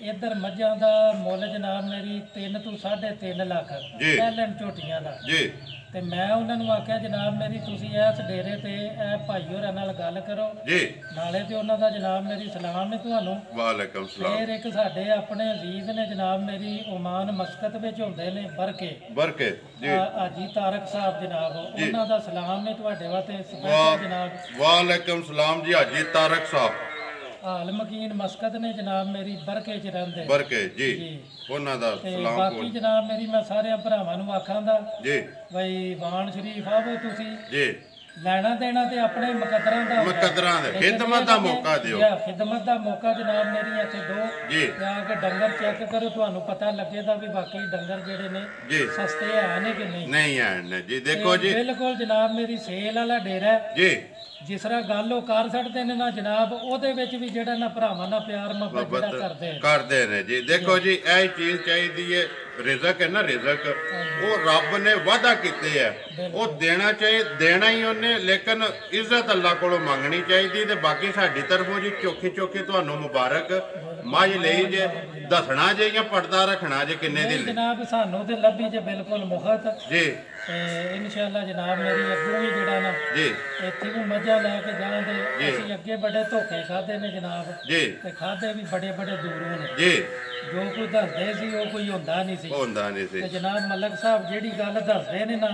ਇੱਧਰ ਮੱਝਾਂ ਦਾ ਮੁੱਲ ਜਨਾਬ ਮੇਰੀ 3 ਤੋਂ 3.5 ਲੱਖ ਪਹਿਲਾਂ ਝੋਟੀਆਂ ਦਾ ਜੀ ਤੇ ਮੈਂ ਉਹਨਾਂ ਨੂੰ ਆਖਿਆ ਜਨਾਬ ਮੇਰੀ ਤੁਸੀਂ ਇਸ ਡੇਰੇ ਤੇ ਇਹ ਭਾਈ ਹੋਰਾਂ ਨਾਲ ਗੱਲ ਕਰੋ ਜੀ ਨਾਲੇ ਤੇ ਉਹਨਾਂ ਦਾ ਜਨਾਬ ਮੇਰੀ ਸਲਾਮ ਹੈ ਤੁਹਾਨੂੰ ਵਾਲੇਕੁਮ ਸਲਾਮ ਫਿਰ ਇੱਕ ਸਾਡੇ ਆਪਣੇ ਅਜ਼ੀਜ਼ ਨੇ ਜਨਾਬ ਮੇਰੀ ਓਮਾਨ ਮਸਕਤ ਵਿੱਚ ਹੁੰਦੇ ਨੇ ਬਰਕੇ ਜੀ ਹਾਜੀ ਤਾਰਕ ਸਾਹਿਬ ਜਨਾਬ ਉਹਨਾਂ ਦਾ ਸਲਾਮ ਹੈ ਤੁਹਾਡੇ ਵਾਸਤੇ ਸਪੈਸ਼ਲ ਜਨਾਬ ਵਾਲੇਕੁਮ ਸਲਾਮ ਜੀ ਹਾਜੀ ਤਾਰਕ ਸਾਹਿਬ ਆਲਮਕੀਨ ਮਸਕਤ ਨੇ ਜਨਾਬ ਮੇਰੀ ਬਰਕੇ ਚ ਰਹਿੰਦੇ ਬਰਕੇ ਜੀ ਉਹਨਾਂ ਦਾ ਤੇ ਸਲਾਮ ਬਾਕੀ ਜਨਾਬ ਮੇਰੀ ਮੈਂ ਸਾਰਿਆਂ ਭਰਾਵਾਂ ਨੂੰ ਆਖਾਂਗਾ ਜੀ ਬਈ ਵਾਣ ਸ਼ਰੀਫ ਆਵੋ ਤੁਸੀਂ ਜੀ ਲੈਣਾ ਦੇਣਾ ਤੇ ਆਪਣੇ ਮੁਕੱਦਰਾਂ ਦਾ ਮੁਕੱਦਰਾਂ ਦੇ ਖਿਦਮਤ ਦਾ ਮੌਕਾ ਦਿਓ ਖਿਦਮਤ ਦਾ ਮੌਕਾ ਜਨਾਬ ਮੇਰੀ ਇੱਥੇ ਦੋ ਜੀ ਜਾ ਕੇ ਡੰਗਰ ਚੈੱਕ ਕਰੋ ਤੁਹਾਨੂੰ ਪਤਾ ਲੱਗੇਗਾ ਵੀ ਵਾਕਈ ਡੰਗਰ ਜਿਹੜੇ ਨੇ ਜੀ ਸਸਤੇ ਹੈ ਨੇ ਕਿ ਨਹੀਂ ਨਹੀਂ ਆਣ ਜੀ ਦੇਖੋ ਜੀ ਬਿਲਕੁਲ ਜਨਾਬ ਮੇਰੀ ਸੇਲ ਵਾਲਾ ਡੇਰਾ ਹੈ ਜੀ ਜਿਸ ਤਰ੍ਹਾਂ ਗੱਲ ਉਹ ਕਰ ਸਕਦੇ ਨੇ ਨਾ ਜਨਾਬ ਉਹਦੇ ਵਿੱਚ ਵੀ ਜਿਹੜਾ ਨਾ ਭਰਾਵਾਂ ਨਾਲ ਪਿਆਰ ਮੁਹੱਬਤ ਜਿਹੜਾ ਕਰਦੇ ਨੇ ਜੀ ਦੇਖੋ ਜੀ ਇਹ ਚੀਜ਼ ਚਾਹੀਦੀ ਹੈ ਰਿਜ਼ਕ ਹੈ ਨਾ ਰਿਜ਼ਕ ਉਹ ਰੱਬ ਨੇ ਵਾਅਦਾ ਕੀਤੇ ਹੈ ਉਹ ਦੇਣਾ ਦੇਣਾ ਹੀ ਉਹਨੇ ਲੇਕਿਨ ਇੱਜ਼ਤ ਅੱਲਾਹ ਕੋਲੋਂ ਮੰਗਣੀ ਚਾਹੀਦੀ ਤੇ ਬਾਕੀ ਸਾਡੀ ਤਰਫੋਂ ਜੀ ਚੋਖੀ ਤੁਹਾਨੂੰ ਮੁਬਾਰਕ ਮੱਝ ਲਈ ਜੇ ਦੱਸਣਾ ਜੇ ਜਾਂ ਪਰਦਾ ਰੱਖਣਾ ਜੇ ਕਿੰਨੇ ਦੀ ਜਨਾਬ ਸਾਨੂੰ ਤੇ ਲੱਭੀ ਜੇ ਬਿਲਕੁਲ ਮੁਖਤ ਜੀ ਤੇ ਇਨਸ਼ਾਅੱਲਾ ਜਨਾਬ ਮੇਰੀ ਅੱਗੋਂ ਵੀ ਜਿਹੜਾ ਨਾ ਜੀ ਇੱਥੇ ਵੀ ਮੱਝਾਂ ਲੈ ਕੇ ਜਾਣਦੇ ਅਸੀਂ ਅੱਗੇ ਬੜੇ ਧੋਖੇ ਖਾਦੇ ਨੇ ਜਨਾਬ ਜੀ ਤੇ ਖਾਦੇ ਵੀ ਬੜੇ ਦੂਰੋਂ ਨੇ ਜੀ ਜੋ ਕੋਈ ਦੱਸਦੇ ਸੀ ਉਹ ਕੋਈ ਹੁੰਦਾ ਨਹੀਂ ਸੀ ਤੇ ਜਨਾਬ ਮਲਕ ਸਾਹਿਬ ਜਿਹੜੀ ਗੱਲ ਦੱਸਦੇ ਨੇ ਨਾ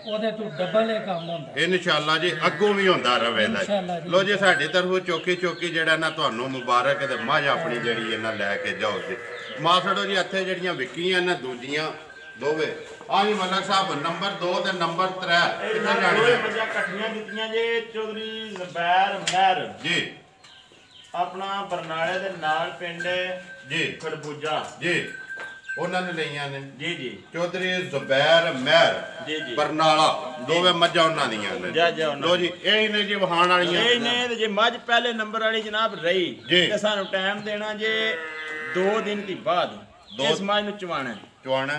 ਉਹਦੇ ਤੋਂ ਡਬਲ ਇਹ ਕੰਮ ਹੁੰਦਾ ਇਨਸ਼ਾਅੱਲਾ ਜੀ ਅੱਗੋਂ ਵੀ ਹੁੰਦਾ ਰਵੇਗਾ ਲੋ ਜੀ ਸਾਡੀ ਤਰਫੋਂ ਚੋਕੀ ਜਿਹੜਾ ਨਾ ਤੁਹਾਨੂੰ ਮੁਬਾਰਕ ਤੇ ਮੱਝ ਆਪਣੀ ਜਿਹੜੀ ਇਹਨਾਂ ਲੈ ਕੇ ਜਾਓ ਜੀ ਮਾਸੜੋ ਜੀ ਇੱਥੇ ਜਿਹੜੀਆਂ ਵਿਕੀਆਂ ਨੇ ਦੂਜੀਆਂ ਦੋਵੇਂ ਆਹੀ ਮਲਕ ਸਾਹਿਬ ਨੰਬਰ 2 ਤੇ ਨੰਬਰ 3 ਕਿੱਥੇ ਜਾਣੀਆਂ ਮੱਝਾਂ ਇਕੱਠੀਆਂ ਦਿੱਤੀਆਂ ਜੇ ਚੌਧਰੀ ਜ਼ਬੈਰ ਮਹਿਰ ਜੀ ਆਪਣਾ ਬਰਨਾਲੇ ਦੇ ਨਾਲ ਪਿੰਡ ਜੀ ਖਰਬੂਜਾ ਜੀ ਉਹਨਾਂ ਨੇ ਲਈਆਂ ਨੇ ਜੀ ਚੌਧਰੀ ਜ਼ਬੈਰ ਮਹਿਰ ਜੀ ਬਰਨਾਲਾ ਦੋਵੇਂ ਮੱਝਾਂ ਉਹਨਾਂ ਦੀਆਂ ਨੇ ਲੋ ਜੀ ਇਹ ਨੇ ਜੀ ਵਹਾਣ ਵਾਲੀਆਂ ਇਹ ਨੇ ਤੇ ਜੇ ਮੱਝ ਪਹਿਲੇ ਨੰਬਰ ਵਾਲੀ ਜਨਾਬ ਰਹੀ ਤੇ ਸਾਨੂੰ ਟਾਈਮ ਦੇਣਾ ਜੇ 2 ਦਿਨ ਦੀ ਬਾਅਦ ਇਸ ਮੱਝ ਨੂੰ ਚਵਾਣਾ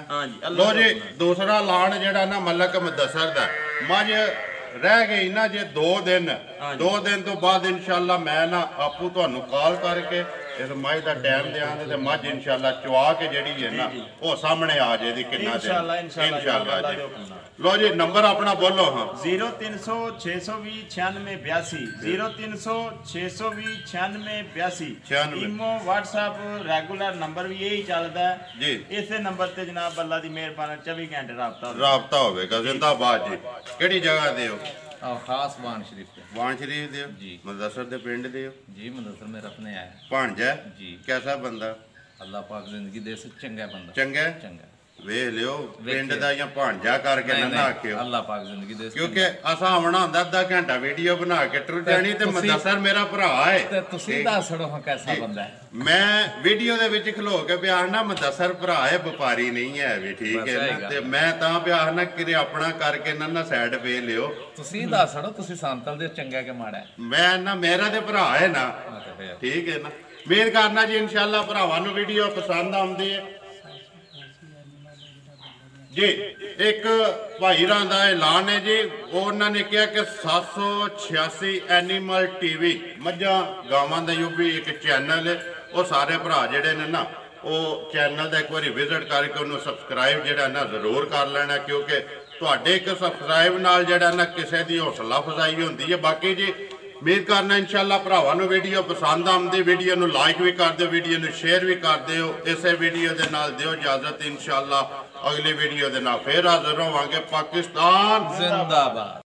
ਹਾਂਜੀ ਲੋ ਜੀ ਦੂਸਰਾ ਲਾਣ ਜਿਹੜਾ ਨਾ ਮਲਕ ਮੁਦੱਸਰ ਦਾ ਮੱਝ ਰਹਿ ਗਈ ਨਾ ਜੇ 2 ਦਿਨ ਤੋਂ ਬਾਅਦ ਇਨਸ਼ਾਅੱਲਾ ਮੈਂ ਨਾ ਆਪੂ ਤੁਹਾਨੂੰ ਕਾਲ ਕਰਕੇ ਇਸ ਮੱਝ ਦਾ ਟਾਈਮ ਦਿਆਂਗੇ ਤੇ ਮੱਝ ਇਨਸ਼ਾਅੱਲਾ ਚਵਾ ਕੇ ਜਿਹੜੀ ਹੈ ਨਾ ਉਹ ਸਾਹਮਣੇ ਆ ਜਾਏਗੀ ਕਿੰਨਾ ਦਿਨ ਇਨਸ਼ਾਅੱਲਾ ਜੀ ਲੋ ਜੀ ਨੰਬਰ ਆਪਣਾ ਬੋਲੋ ਹਾਂ 0300 620 9682 0300 620 9682 ਇਮੋ WhatsApp ਰੈਗੂਲਰ ਨੰਬਰ ਵੀ ਇਹੀ ਚੱਲਦਾ ਜੀ ਇਸੇ ਨੰਬਰ ਤੇ ਜਨਾਬ ਅੱਲਾ ਦੀ ਮਿਹਰਬਾਨੀ 24 ਘੰਟੇ ਰਾਬਤਾ ਹੋਵੇਗਾ ਜ਼ਿੰਦਾਬਾਦ ਜੀ ਕਿਹੜੀ ਜਗ੍ਹਾ ਦੇ ਹੋ ਖਾਸ ਵਾਣ ਸ਼ਰੀਫ ਤੇ ਵਾਣ ਸ਼ਰੀਫ ਦੇ ਜੀ ਮੁਦੱਸਰ ਦੇ ਪਿੰਡ ਦੇ ਹੋ जी मुदस्सर मेरा अपने आया ਭਾਣਜਾ जी कैसा बंदा ਅੱਲਾਹ ਪਾਕ ਜ਼ਿੰਦਗੀ ਦੇ ਸੇ ਚੰਗਾ ਬੰਦਾ ਚੰਗਾ ਚੰਗਾ ਵੇਖ ਲਿਓ ਪਿੰਡ ਦਾ ਜਾਂ ਭਾਂਜਾ ਕਰਕੇ ਨਾ ਆਖਿਓ ਅੱਲਾਹ ਪਾਕ ਜ਼ਿੰਦਗੀ ਦੇ ਕਿਉਂਕਿ ਅਸਾਂ ਆਉਣਾ ਹੁੰਦਾ ਅੱਧਾ ਘੰਟਾ ਵੀਡੀਓ ਬਣਾ ਕੇ ਟੁਰ ਜਾਣੀ ਤੇ ਮੁਦੱਸਰ ਮੇਰਾ ਭਰਾ ਹੈ ਤੇ ਤੁਸੀਂ ਦੱਸੜੋ ਹਾਂ ਕੈਸਾ ਬੰਦਾ ਹੈ ਮੈਂ ਵੀਡੀਓ ਦੇ ਵਿੱਚ ਖਲੋ ਕੇ ਪਿਆਰ ਨਾ ਮੁਦੱਸਰ ਭਰਾ ਹੈ ਵਪਾਰੀ ਨਹੀਂ ਹੈ ਵੀ ਠੀਕ ਹੈ ਨਾ ਤੇ ਮੈਂ ਤਾਂ ਪਿਆਰ ਨਾ ਕਿਤੇ ਆਪਣਾ ਕਰਕੇ ਨਾ ਸਾਈਡ ਪੇ ਲਿਓ ਤੁਸੀਂ ਦੱਸੜੋ ਤੁਸੀਂ ਸੰਤਲ ਦੇ ਚੰਗਾ ਕਿ ਮਾੜਾ ਹੈ ਮੈਂ ਨਾ ਮੇਰਾ ਤੇ ਭਰਾ ਹੈ ਨਾ ਠੀਕ ਹੈ ਨਾ ਮੇਰ ਕਰਨਾ ਜੀ ਇਨਸ਼ਾਅੱਲਾ ਭਰਾਵਾਂ ਨੂੰ ਵੀਡੀਓ ਪਸੰਦ ਆਉਂਦੀ ਹੈ ਜੀ ਇੱਕ ਭਾਈ ਰਾਂ ਦਾ ਐਲਾਨ ਹੈ ਜੀ ਉਹਨਾਂ ਨੇ ਕਿਹਾ ਕਿ 786 ਐਨੀਮਲ ਟੀਵੀ ਮੱਝਾਂ ਗਾਵਾਂ ਦਾ ਵੀ ਇੱਕ ਚੈਨਲ ਹੈ ਉਹ ਸਾਰੇ ਭਰਾ ਜਿਹੜੇ ਨੇ ਨਾ ਉਹ ਚੈਨਲ ਦਾ ਇੱਕ ਵਾਰੀ ਵਿਜ਼ਿਟ ਕਰਕੇ ਉਹਨੂੰ ਸਬਸਕ੍ਰਾਈਬ ਜਿਹੜਾ ਨਾ ਜ਼ਰੂਰ ਕਰ ਲੈਣਾ ਕਿਉਂਕਿ ਤੁਹਾਡੇ ਇੱਕ ਸਬਸਕ੍ਰਾਈਬ ਨਾਲ ਜਿਹੜਾ ਨਾ ਕਿਸੇ ਦੀ ਹੌਸਲਾ ਅਫਜ਼ਾਈ ਹੁੰਦੀ ਹੈ ਬਾਕੀ ਜੀ ਉਮੀਦ ਕਰਨਾ ਇਨਸ਼ਾਅੱਲਾ ਭਰਾਵਾਂ ਨੂੰ ਵੀਡੀਓ ਪਸੰਦ ਆਉਂਦੀ ਵੀਡੀਓ ਨੂੰ ਲਾਈਕ ਵੀ ਕਰ ਦਿਓ ਵੀਡੀਓ ਨੂੰ ਸ਼ੇਅਰ ਵੀ ਕਰ ਦਿਓ ਇਸੇ ਵੀਡੀਓ ਦੇ ਨਾਲ ਦਿਓ ਇਜਾਜ਼ਤ ਇਨਸ਼ਾਅੱਲਾ ਅਗਲੀ ਵੀਡੀਓ ਦੇ ਨਾਲ ਫੇਰ ਹਾਜ਼ਰ ਹੋਵਾਂਗੇ ਪਾਕਿਸਤਾਨ ਜ਼ਿੰਦਾਬਾਦ